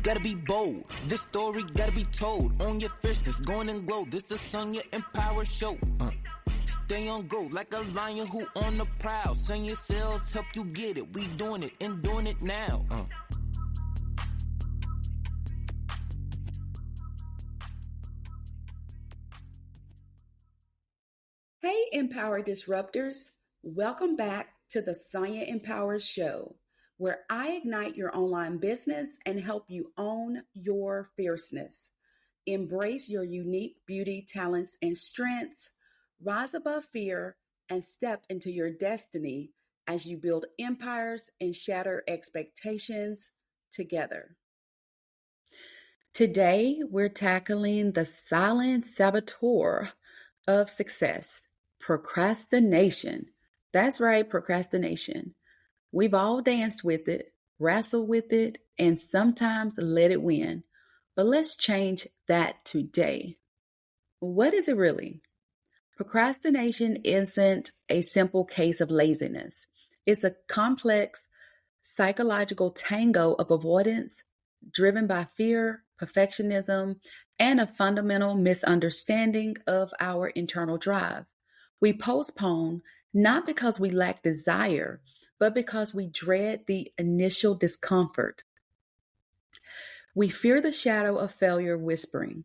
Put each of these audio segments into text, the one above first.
gotta be bold. This story gotta be told. On your fierceness, going and glow. This the Sonya Empower show. Stay on go like a lion who on the prowl. Send your cells, help you get it. We doing it and doing it now. Hey, Empower Disruptors. Welcome back to the Sonya Empower show, where I ignite your online business and help you own your fierceness. Embrace your unique beauty, talents, and strengths. Rise above fear and step into your destiny as you build empires and shatter expectations together. Today, we're tackling the silent saboteur of success, procrastination. That's right, procrastination. We've all danced with it, wrestled with it, and sometimes let it win. But let's change that today. What is it really? Procrastination isn't a simple case of laziness. It's a complex psychological tango of avoidance driven by fear, perfectionism, and a fundamental misunderstanding of our internal drive. We postpone not because we lack desire, but because we dread the initial discomfort. We fear the shadow of failure whispering,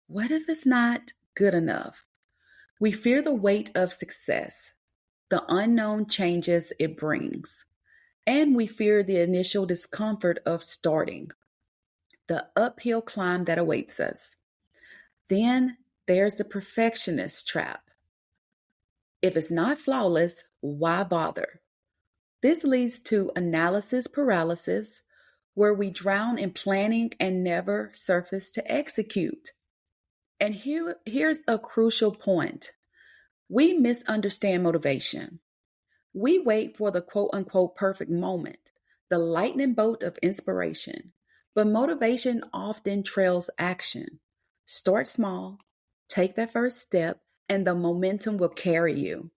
"What if it's not good enough?" We fear the weight of success, the unknown changes it brings, and we fear the initial discomfort of starting, the uphill climb that awaits us. Then there's the perfectionist trap. If it's not flawless, why bother? This leads to analysis paralysis, where we drown in planning and never surface to execute. And here's a crucial point. We misunderstand motivation. We wait for the quote unquote perfect moment, the lightning bolt of inspiration. But motivation often trails action. Start small, take that first step, and the momentum will carry you.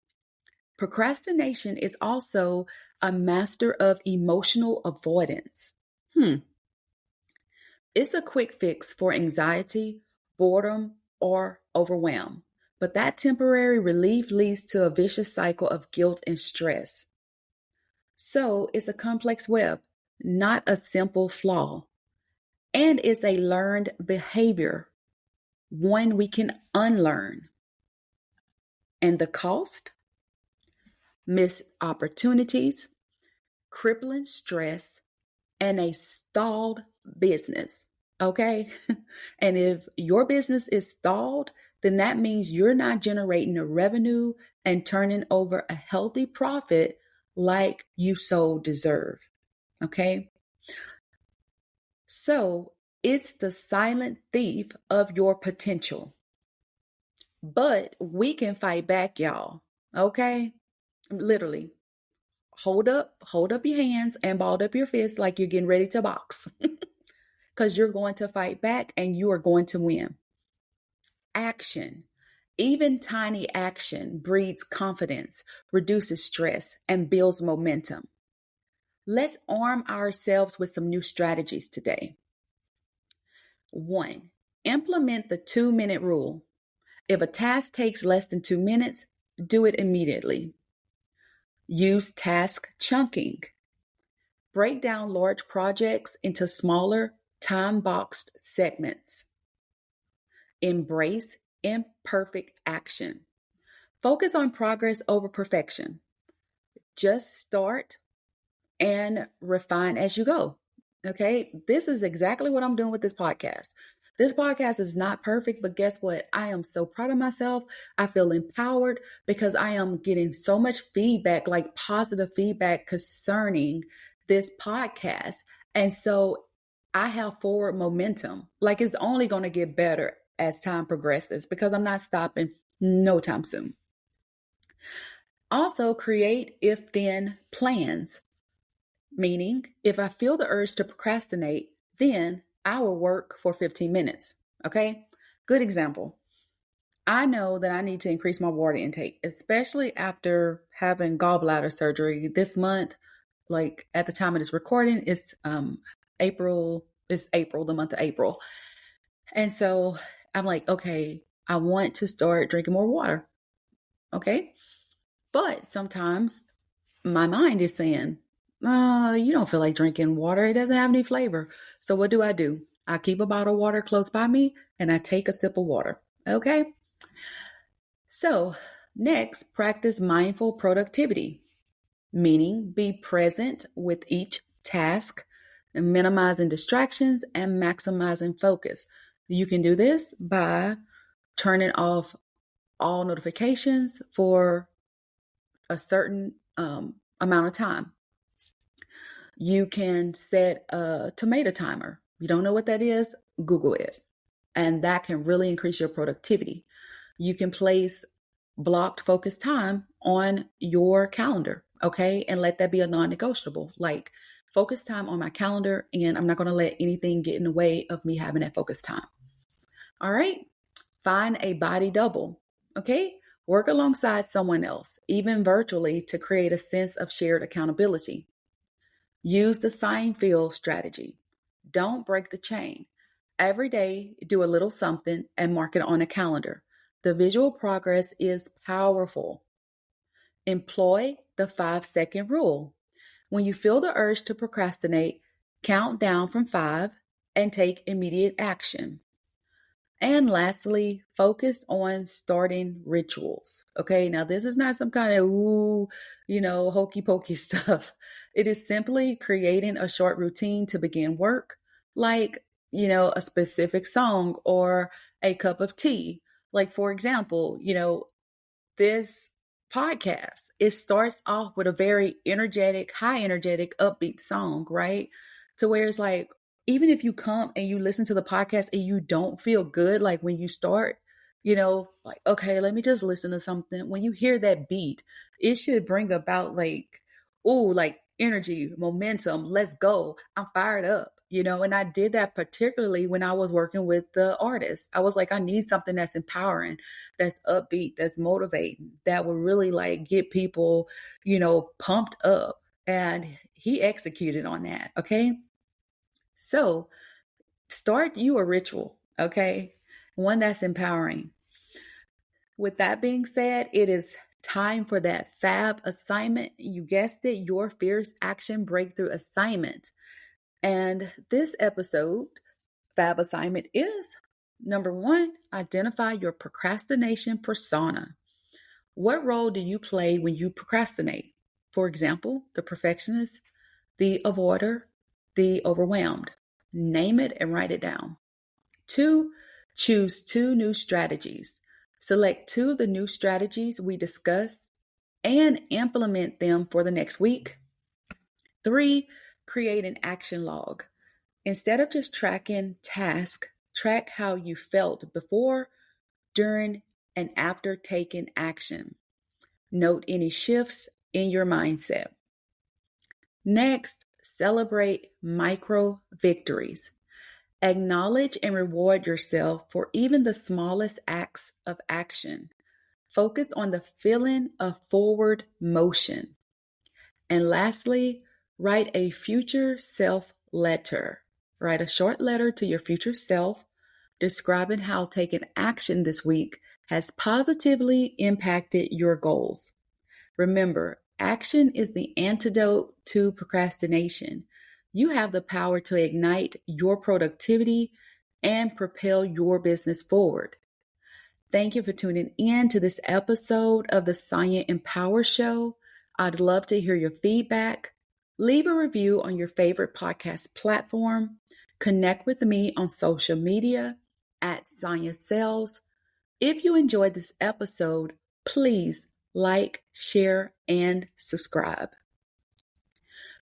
Procrastination is also a master of emotional avoidance. It's a quick fix for anxiety, boredom, or overwhelm. But that temporary relief leads to a vicious cycle of guilt and stress. So it's a complex web, not a simple flaw. And it's a learned behavior, one we can unlearn. And the cost? Missed opportunities, crippling stress, and a stalled business. Okay? And if your business is stalled, then that means you're not generating a revenue and turning over a healthy profit like you so deserve. Okay? So it's the silent thief of your potential. But we can fight back, y'all. Okay? Literally. Hold up your hands and ball up your fists like you're getting ready to box. Because you're going to fight back and you are going to win. Action. Even tiny action breeds confidence, reduces stress, and builds momentum. Let's arm ourselves with some new strategies today. 1. Implement the 2-minute rule. If a task takes less than 2 minutes, do it immediately. Use task chunking. Break down large projects into smaller, time-boxed segments. Embrace imperfect action. Focus on progress over perfection. Just start and refine as you go. Okay? This is exactly what I'm doing with this podcast. This podcast is not perfect, but guess what? I am so proud of myself. I feel empowered because I am getting so much feedback, like positive feedback concerning this podcast. And so I have forward momentum. Like it's only going to get better as time progresses because I'm not stopping no time soon. Also, create if-then plans. Meaning, if I feel the urge to procrastinate, then I will work for 15 minutes. Okay? Good example. I know that I need to increase my water intake, especially after having gallbladder surgery this month. Like at the time of this recording, it's April it's April, the month of April. And so I'm like, okay, I want to start drinking more water. Okay. But sometimes my mind is saying, you don't feel like drinking water. It doesn't have any flavor. So what do? I keep a bottle of water close by me and I take a sip of water. Okay. So next, practice mindful productivity, meaning be present with each task, minimizing distractions and maximizing focus. You can do this by turning off all notifications for a certain amount of time. You can set a tomato timer. You don't know what that is? Google it. And that can really increase your productivity. You can place blocked focus time on your calendar, okay? And let that be a non-negotiable. Like focus time on my calendar, and I'm not going to let anything get in the way of me having that focus time. All right? Find a body double, okay? Work alongside someone else, even virtually, to create a sense of shared accountability. Use the Seinfeld strategy. Don't break the chain. Every day, do a little something and mark it on a calendar. The visual progress is powerful. Employ the 5-second rule. When you feel the urge to procrastinate, count down from 5 and take immediate action. And lastly, focus on starting rituals. Okay, now this is not some kind of hokey pokey stuff. It is simply creating a short routine to begin work, like, a specific song or a cup of tea. Like, for example, this podcast, it starts off with a very energetic, high energetic, upbeat song, right? To where it's like, even if you come and you listen to the podcast and you don't feel good, like when you start, like, okay, let me just listen to something. When you hear that beat, it should bring about like energy, momentum. Let's go. I'm fired up, and I did that particularly when I was working with the artist. I was like, I need something that's empowering, that's upbeat, that's motivating, that will really like get people, pumped up. And he executed on that. Okay. So start you a ritual, okay? One that's empowering. With that being said, it is time for that fab assignment. You guessed it, your Fierce Action Breakthrough Assignment. And this episode, fab assignment is number 1, identify your procrastination persona. What role do you play when you procrastinate? For example, the perfectionist, the avoider, the overwhelmed. Name it and write it down. 2, choose 2 new strategies. Select 2 of the new strategies we discussed and implement them for the next week. 3, create an action log. Instead of just tracking tasks, track how you felt before, during, and after taking action. Note any shifts in your mindset. Next, celebrate micro victories. Acknowledge and reward yourself for even the smallest acts of action. Focus on the feeling of forward motion. And lastly, write a future self letter. Write a short letter to your future self describing how taking action this week has positively impacted your goals. Remember, action is the antidote to procrastination. You have the power to ignite your productivity and propel your business forward. Thank you for tuning in to this episode of the Sonia Empower Show. I'd love to hear your feedback. Leave a review on your favorite podcast platform. Connect with me on social media at Sonia Sells. If you enjoyed this episode, please like, share, and subscribe.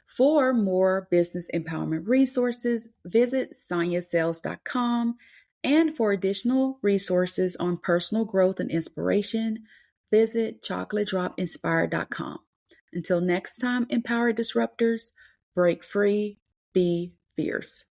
For more business empowerment resources, visit soniasells.com. And for additional resources on personal growth and inspiration, visit chocolatedropinspired.com. Until next time, empowered disruptors, break free, be fierce.